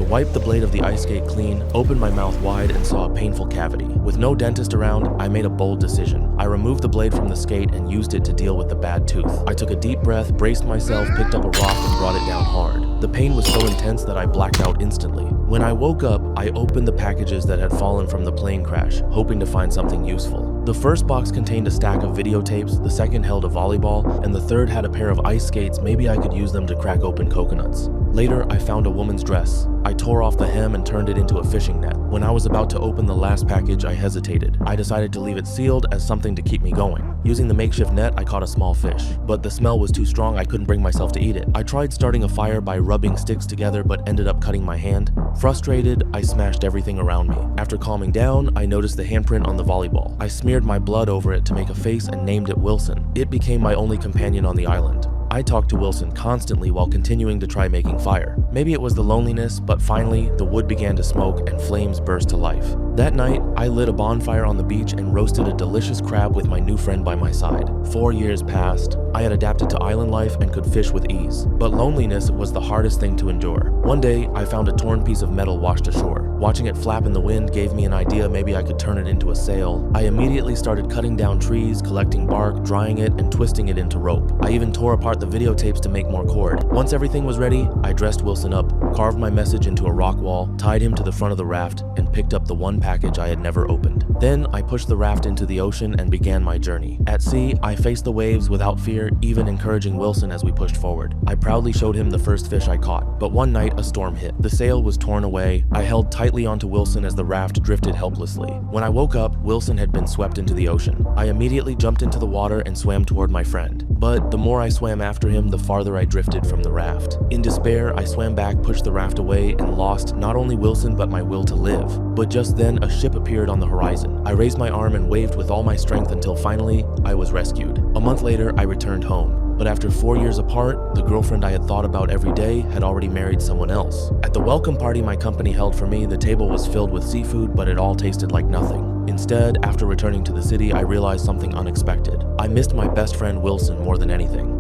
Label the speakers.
Speaker 1: wiped the blade of the ice skate clean, opened my mouth wide, and saw a painful cavity. With no dentist around, I made a bold decision. I removed the blade from the skate and used it to deal with the bad tooth. I took a deep breath, braced myself, picked up a rock, and brought it down hard. The pain was so intense that I blacked out instantly. When I woke up, I opened the packages that had fallen from the plane crash, hoping to find something useful. The first box contained a stack of videotapes, the second held a volleyball, and the third had a pair of ice skates. Maybe I could use them to crack open coconuts. Later, I found a woman's dress. I tore off the hem and turned it into a fishing net. When I was about to open the last package, I hesitated. I decided to leave it sealed as something to keep me going. Using the makeshift net, I caught a small fish, but the smell was too strong. I couldn't bring myself to eat it. I tried starting a fire by rubbing sticks together, but ended up cutting my hand. Frustrated, I smashed everything around me. After calming down, I noticed the handprint on the volleyball. I smeared my blood over it to make a face and named it Wilson. It became my only companion on the island. I talked to Wilson constantly while continuing to try making fire. Maybe it was the loneliness, but finally, the wood began to smoke and flames burst to life. That night, I lit a bonfire on the beach and roasted a delicious crab with my new friend by my side. 4 years passed. I had adapted to island life and could fish with ease. But loneliness was the hardest thing to endure. One day, I found a torn piece of metal washed ashore. Watching it flap in the wind gave me an idea maybe I could turn it into a sail. I immediately started cutting down trees, collecting bark, drying it, and twisting it into rope. I even tore apart the videotapes to make more cord. Once everything was ready, I dressed Wilson up, carved my message into a rock wall, tied him to the front of the raft, and picked up the one package I had never opened. Then I pushed the raft into the ocean and began my journey. At sea, I faced the waves without fear, even encouraging Wilson as we pushed forward. I proudly showed him the first fish I caught, but one night a storm hit. The sail was torn away. I held tightly onto Wilson as the raft drifted helplessly. When I woke up, Wilson had been swept into the ocean. I immediately jumped into the water and swam toward my friend. But the more I swam after him, the farther I drifted from the raft. In despair, I swam back, pushed the raft away, and lost not only Wilson but my will to live. But just then, a ship appeared on the horizon. I raised my arm and waved with all my strength until finally, I was rescued. A month later, I returned home. But after 4 years apart, the girlfriend I had thought about every day had already married someone else. At the welcome party my company held for me, the table was filled with seafood, but it all tasted like nothing. Instead, after returning to the city, I realized something unexpected. I missed my best friend Wilson more than anything.